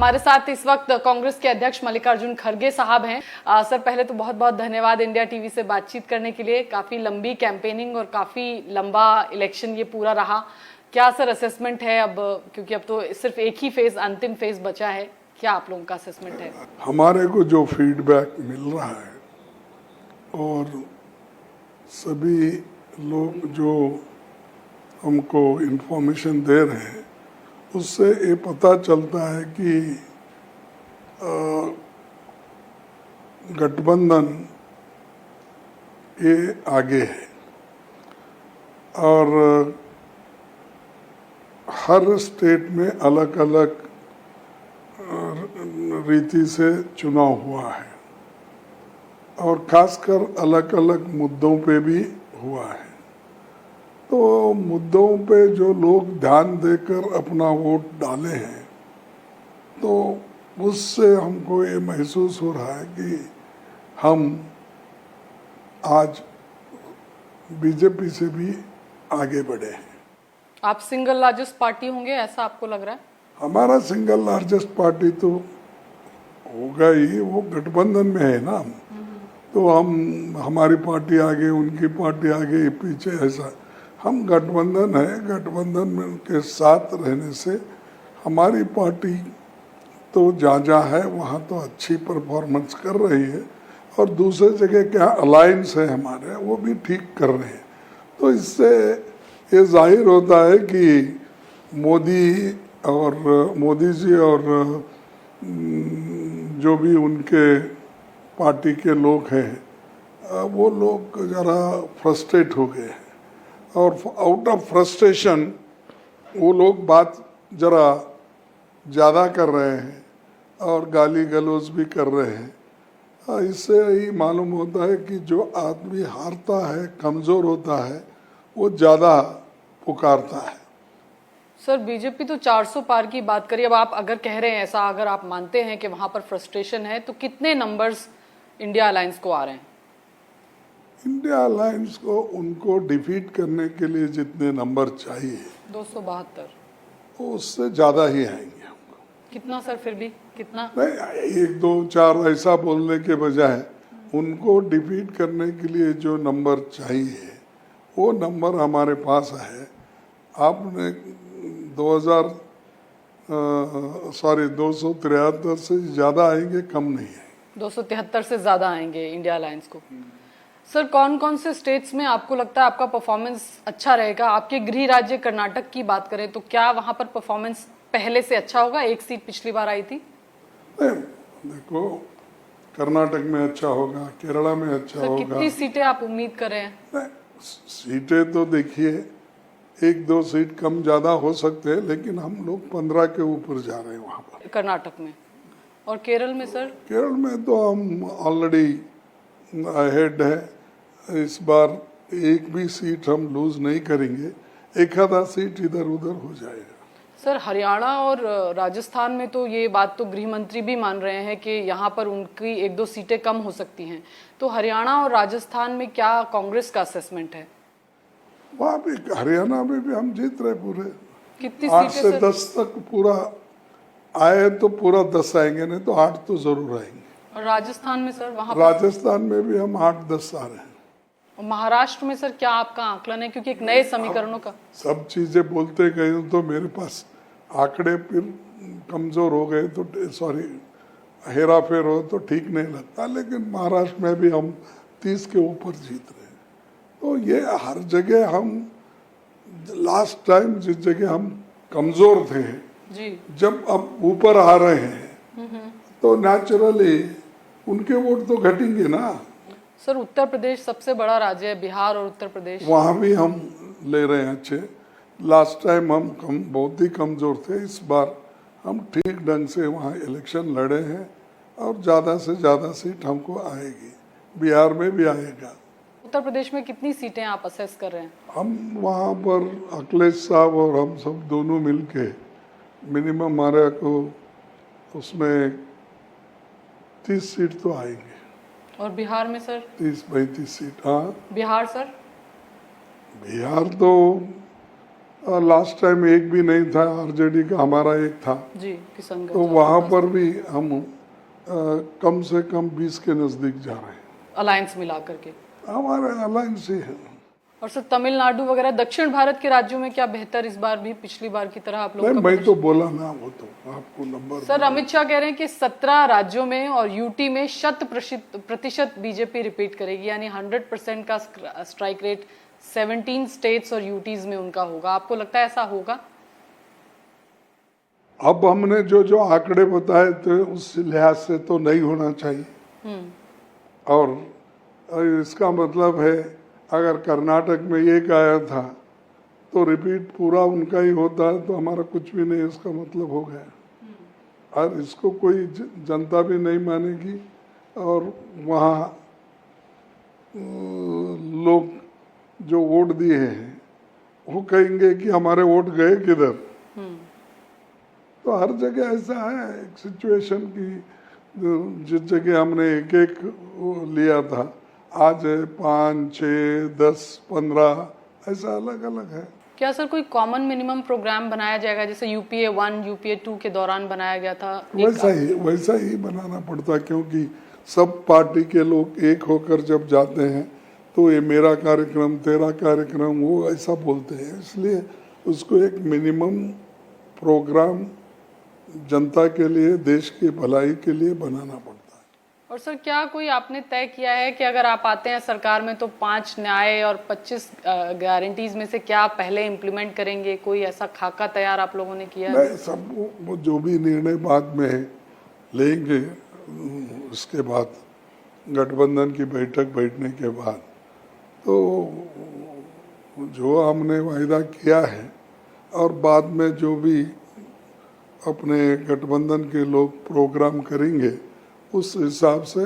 हमारे साथ इस वक्त कांग्रेस के अध्यक्ष मल्लिकार्जुन खड़गे साहब हैं। सर, पहले तो बहुत बहुत धन्यवाद इंडिया टीवी से बातचीत करने के लिए। काफी लंबी कैंपेनिंग और काफी लंबा इलेक्शन ये पूरा रहा। क्या सर असेसमेंट है अब, क्योंकि अब तो सिर्फ एक ही फेज, अंतिम फेज बचा है, क्या आप लोगों का असेसमेंट है? हमारे को जो फीडबैक मिल रहा है और सभी लोग जो हमको इन्फॉर्मेशन दे रहे हैं, उससे ये पता चलता है कि गठबंधन ये आगे है और हर स्टेट में अलग अलग रीति से चुनाव हुआ है और खासकर अलग अलग मुद्दों पे भी हुआ है। तो मुद्दों पे जो लोग ध्यान देकर अपना वोट डाले हैं, तो उससे हमको ये महसूस हो रहा है कि हम आज बीजेपी से भी आगे बढ़े हैं। आप सिंगल लार्जेस्ट पार्टी होंगे, ऐसा आपको लग रहा है? हमारा सिंगल लार्जेस्ट पार्टी तो होगा ही, वो गठबंधन में है ना। तो हमारी पार्टी आगे, उनकी पार्टी आगे, पीछे, ऐसा हम गठबंधन है। गठबंधन में के साथ रहने से हमारी पार्टी तो जहाँ है वहाँ तो अच्छी परफॉर्मेंस कर रही है और दूसरे जगह क्या अलायंस है हमारे, वो भी ठीक कर रहे हैं। तो इससे ये जाहिर होता है कि मोदी जी और जो भी उनके पार्टी के लोग हैं, वो लोग ज़रा फ्रस्ट्रेट हो गए हैं और आउट ऑफ फ्रस्ट्रेशन वो लोग बात ज़रा ज़्यादा कर रहे हैं और गाली गलौज भी कर रहे हैं। इससे ही मालूम होता है कि जो आदमी हारता है, कमज़ोर होता है, वो ज़्यादा पुकारता है। सर, बीजेपी तो 400 पार की बात करी। अब आप अगर कह रहे हैं ऐसा, अगर आप मानते हैं कि वहां पर फ्रस्ट्रेशन है, तो कितने नंबर्स इंडिया अलायंस को आ रहे हैं? इंडिया अलायंस को उनको डिफीट करने के लिए जितने नंबर चाहिए 272, तो उससे ज़्यादा ही आएंगे हमको। कितना सर? फिर भी कितना? नहीं, 1 2 4 ऐसा बोलने के बजाय उनको डिफीट करने के लिए जो नंबर चाहिए वो नंबर हमारे पास है। आपने 273 से ज़्यादा आएंगे, कम नहीं है। 273 से ज्यादा आएंगे इंडिया अलायंस को। सर, कौन कौन से स्टेट्स में आपको लगता है आपका परफॉर्मेंस अच्छा रहेगा? आपके गृह राज्य कर्नाटक की बात करें तो क्या वहां पर परफॉर्मेंस पहले से अच्छा होगा? एक सीट पिछली बार आई थी। देखो, कर्नाटक में अच्छा होगा, केरला में अच्छा होगा। कितनी सीटें आप उम्मीद कर रहे हैं? सीटें तो देखिए 1 2 सीट कम ज्यादा हो सकते हैं, लेकिन हम लोग 15 के ऊपर जा रहे हैं वहाँ पर कर्नाटक में। और केरल में सर? केरल में तो हम ऑलरेडी अहेड है। इस बार एक भी सीट हम लूज नहीं करेंगे, एक आधा सीट इधर उधर हो जाएगा। सर, हरियाणा और राजस्थान में तो ये बात तो गृह मंत्री भी मान रहे हैं कि यहाँ पर उनकी 1 2 सीटें कम हो सकती हैं। तो हरियाणा और राजस्थान में क्या कांग्रेस का असेसमेंट है? वहाँ भी, हरियाणा में भी हम जीत रहे पूरे। कितनी 8 सीटें से सर? 10 तक पूरा आए तो पूरा 10 आएंगे, नहीं तो 8 तो जरूर आएंगे। और राजस्थान में सर? वहाँ राजस्थान में भी हम 8 10 आ रहे हैं। और महाराष्ट्र में सर क्या आपका आकलन है? क्योंकि एक नए समीकरणों का सब चीजें बोलते गए तो मेरे पास आंकड़े फिर कमजोर हो गए तो सॉरी हेरा फेर हो तो ठीक नहीं लगता। लेकिन महाराष्ट्र में भी हम 30 के ऊपर जीत रहे हैं। तो ये हर जगह हम, लास्ट टाइम जिस जगह हम कमजोर थे जी, जब अब ऊपर आ रहे हैं तो नेचुरली उनके वोट तो घटेंगे ना। सर, उत्तर प्रदेश सबसे बड़ा राज्य है, बिहार और उत्तर प्रदेश, वहाँ भी हम ले रहे हैं अच्छे। लास्ट टाइम हम बहुत ही कमज़ोर थे, इस बार हम ठीक ढंग से वहाँ इलेक्शन लड़े हैं और ज़्यादा से ज़्यादा सीट हमको आएगी। बिहार में भी आएगा। उत्तर प्रदेश में कितनी सीटें आप असेस कर रहे हैं? हम वहाँ पर अखिलेश साहब और हम सब दोनों मिलके मिनिमम हमारे को उसमें 30 सीट तो आएंगे। और बिहार में सर? 30 35 सीट। हाँ, बिहार सर? बिहार तो लास्ट टाइम एक भी नहीं था, आरजेडी का हमारा एक था, जी किशन तो वहाँ पर भी हम कम से कम 20 के नज़दीक जा रहे हैं, अलायंस मिला करके। हमारे अलायंस ही है। और सर तमिलनाडु वगैरह दक्षिण भारत के राज्यों में क्या बेहतर इस बार भी पिछली बार की तरह आप लोग नहीं, का मैं तो बोला ना, वो तो आपको नंबर। सर अमित शाह कह रहे हैं कि 17 राज्यों में और यूटी में 100% बीजेपी रिपीट करेगी, यानी 100% का स्ट्राइक रेट 17 स्टेट्स और यूटीज में उनका होगा। आपको लगता है ऐसा होगा? अब हमने जो जो आंकड़े बताए थे उस लिहाज से तो नहीं होना चाहिए, और इसका मतलब है अगर कर्नाटक में एक आया था तो रिपीट पूरा उनका ही होता है, तो हमारा कुछ भी नहीं, इसका मतलब हो गया। और इसको कोई जनता भी नहीं मानेगी, और वहाँ लोग जो वोट दिए हैं वो कहेंगे कि हमारे वोट गए किधर। तो हर जगह ऐसा है एक सिचुएशन की, जिस जगह हमने एक एक लिया था, आज है 5, 6, 10, 15, ऐसा अलग अलग है। क्या सर कोई कॉमन मिनिमम प्रोग्राम बनाया जाएगा, जैसे यूपीए 1 यूपीए 2 के दौरान बनाया गया था? वैसा ही बनाना पड़ता, क्योंकि सब पार्टी के लोग एक होकर जब जाते हैं तो ये मेरा कार्यक्रम तेरा कार्यक्रम वो ऐसा बोलते हैं, इसलिए उसको एक मिनिमम प्रोग्राम जनता के लिए, देश की भलाई के लिए बनाना पड़ता है। और सर क्या कोई आपने तय किया है कि अगर आप आते हैं सरकार में तो 5 न्याय और 25 गारंटीज में से क्या आप पहले इम्प्लीमेंट करेंगे? कोई ऐसा खाका तैयार आप लोगों ने किया है? नहीं, सब वो जो भी निर्णय बाद में लेंगे, उसके बाद गठबंधन की बैठक बैठने के बाद, तो जो हमने वायदा किया है और बाद में जो भी अपने गठबंधन के लोग प्रोग्राम करेंगे, उस हिसाब से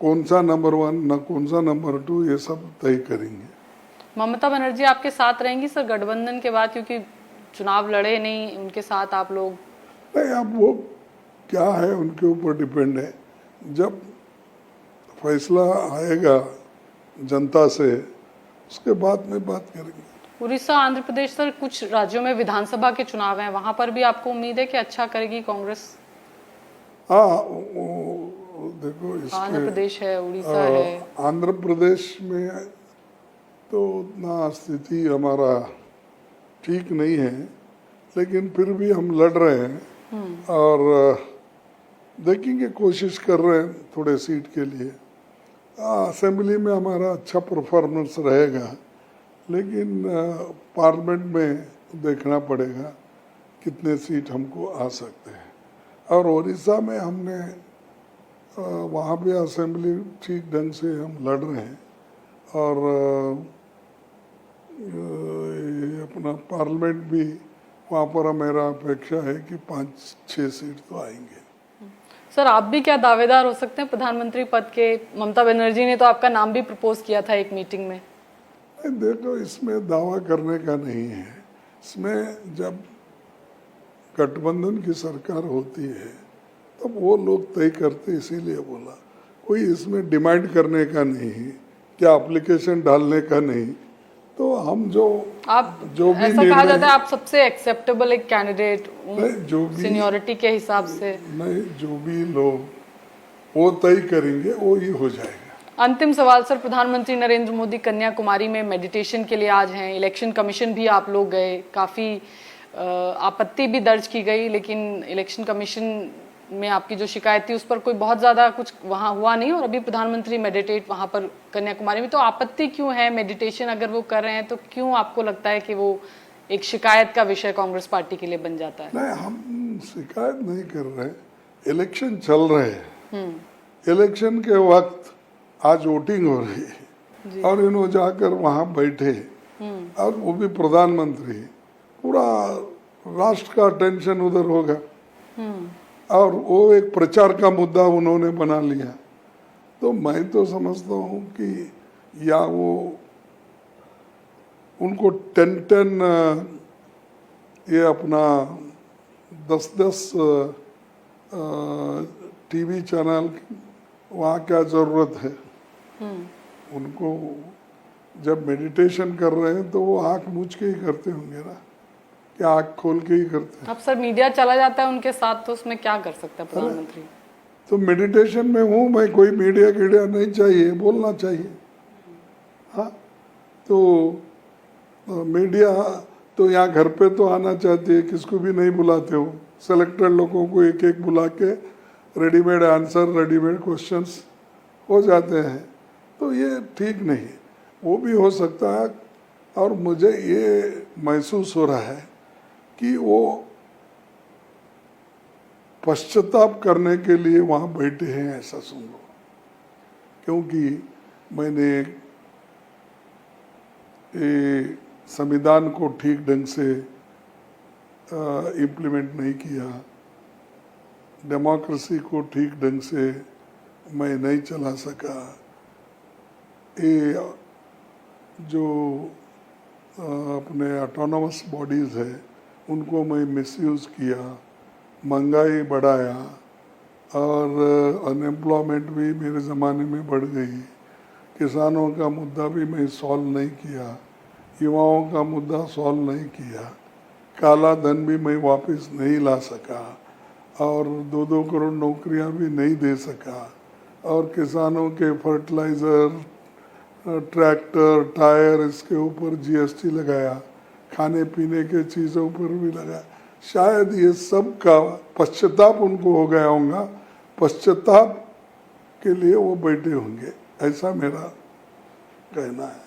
कौन सा नंबर 1 ना कौन सा नंबर 2, ये सब तय करेंगे। ममता बनर्जी आपके साथ रहेंगी सर गठबंधन के बाद, क्योंकि चुनाव लड़े नहीं, उनके साथ आप लोग? नहीं, अब वो क्या है उनके ऊपर डिपेंड है, जब फैसला आएगा जनता से उसके बाद में बात करेंगे। उड़ीसा, आंध्र प्रदेश सर, कुछ राज्यों में विधानसभा के चुनाव हैं, वहां पर भी आपको उम्मीद है कि अच्छा करेगी कांग्रेस? हाँ, देखो आंध्र प्रदेश है, उड़ीसा है। आंध्र प्रदेश में तो उतना स्थिति हमारा ठीक नहीं है, लेकिन फिर भी हम लड़ रहे हैं और देखेंगे, कोशिश कर रहे हैं थोड़े सीट के लिए। असेंबली में हमारा अच्छा परफॉर्मेंस रहेगा, लेकिन पार्लियामेंट में देखना पड़ेगा कितने सीट हमको आ सकते हैं। और उड़ीसा में हमने वहाँ भी असेंबली ठीक ढंग से हम लड़ रहे हैं, और अपना पार्लियामेंट भी वहाँ पर मेरा अपेक्षा है कि 5-6 सीट तो आएंगे। सर आप भी क्या दावेदार हो सकते हैं प्रधानमंत्री पद के? ममता बनर्जी ने तो आपका नाम भी प्रपोज किया था एक मीटिंग में। देखो, इसमें दावा करने का नहीं है, इसमें जब गठबंधन की सरकार होती है तब वो लोग तय करते, इसीलिए बोला। कोई इसमें डिमांड करने का नहीं है, क्या एप्लीकेशन डालने का नहीं। तो हम जो भी ऐसा कहा जाता है आप सबसे एक्सेप्टेबल एक कैंडिडेट, जो भी सीनियरिटी के हिसाब से नहीं, जो भी लोग वो तय करेंगे वो ही हो जाएगा। अंतिम सवाल सर, प्रधानमंत्री नरेंद्र मोदी कन्याकुमारी में मेडिटेशन के लिए आज हैं, इलेक्शन कमीशन भी आप लोग गए, काफ़ी आपत्ति भी दर्ज की गई, लेकिन इलेक्शन कमीशन में आपकी जो शिकायत थी उस पर कोई बहुत ज़्यादा कुछ वहाँ हुआ नहीं, और अभी प्रधानमंत्री मेडिटेट वहाँ पर कन्याकुमारी में, तो आपत्ति क्यों है? मेडिटेशन अगर वो कर रहे हैं तो क्यों आपको लगता है कि वो एक शिकायत का विषय कांग्रेस पार्टी के लिए बन जाता है? नहीं, हम शिकायत नहीं कर रहे, इलेक्शन चल रहे हैं, इलेक्शन के वक्त आज वोटिंग हो रही है और इन्होंने जाकर वहाँ बैठे, और वो भी प्रधानमंत्री, पूरा राष्ट्र का टेंशन उधर होगा, और वो एक प्रचार का मुद्दा उन्होंने बना लिया। तो मैं तो समझता हूँ कि या वो उनको 10 ये अपना 10 टीवी चैनल वहाँ क्या ज़रूरत है उनको? जब मेडिटेशन कर रहे हैं तो वो आंख मूछ के ही करते होंगे ना, कि आंख खोल के ही करते हैं। अब सर मीडिया चला जाता है उनके साथ, तो उसमें क्या कर सकता है प्रधानमंत्री? तो मेडिटेशन में हूँ मैं, कोई मीडिया कीडिया नहीं चाहिए, बोलना चाहिए। हाँ, तो मीडिया तो यहाँ घर पे तो आना चाहती है, किसको भी नहीं बुलाते हो, सेलेक्टेड लोगों को एक एक बुला के रेडीमेड आंसर, रेडीमेड क्वेश्चंस हो जाते हैं। तो ये ठीक नहीं है, वो भी हो सकता है। और मुझे ये महसूस हो रहा है कि वो पश्चाताप करने के लिए वहाँ बैठे हैं, ऐसा सुन लो। क्योंकि मैंने ये संविधान को ठीक ढंग से इम्प्लीमेंट नहीं किया, डेमोक्रेसी को ठीक ढंग से मैं नहीं चला सका, ये जो अपने ऑटोनोमस बॉडीज़ है उनको मैं मिसयूज़ किया, महंगाई बढ़ाया, और अनएम्प्लॉयमेंट भी मेरे ज़माने में बढ़ गई, किसानों का मुद्दा भी मैं सॉल्व नहीं किया, युवाओं का मुद्दा सॉल्व नहीं किया, काला धन भी मैं वापस नहीं ला सका, और 2-2 करोड़ नौकरियां भी नहीं दे सका, और किसानों के फर्टिलाइज़र, ट्रैक्टर, टायर, इसके ऊपर जीएसटी लगाया, खाने पीने के चीज़ों पर भी लगाया। शायद ये सब का पश्चाताप उनको हो गया होगा, पश्चाताप के लिए वो बैठे होंगे, ऐसा मेरा कहना है।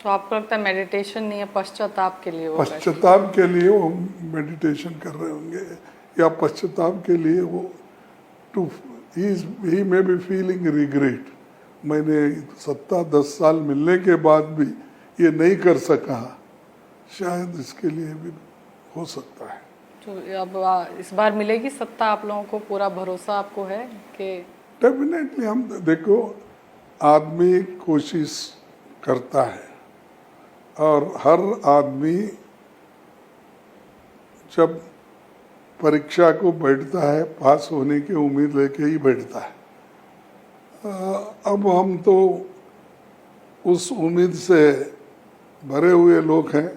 तो आपको लगता है मेडिटेशन नहीं है, पश्चाताप के लिए वो पश्चाताप के लिए वो मेडिटेशन कर रहे होंगे, या पश्चाताप के लिए वो ही मे बी फीलिंग रिग्रेट, मैंने सत्ता 10 साल मिलने के बाद भी ये नहीं कर सका, शायद इसके लिए भी हो सकता है। तो अब इस बार मिलेगी सत्ता, आप लोगों को पूरा भरोसा आपको है कि? डेफिनेटली। हम देखो, आदमी कोशिश करता है, और हर आदमी जब परीक्षा को बैठता है पास होने की उम्मीद लेके ही बैठता है। अब हम तो उस उम्मीद से भरे हुए लोग हैं,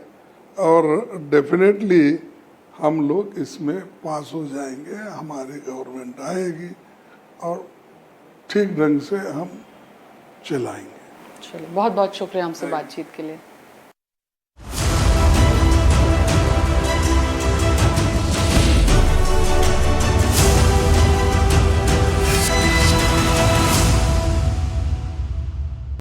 और डेफिनेटली हम लोग इसमें पास हो जाएंगे, हमारी गवर्नमेंट आएगी और ठीक ढंग से हम चलाएंगे। चलो, बहुत बहुत शुक्रिया हमसे बातचीत के लिए।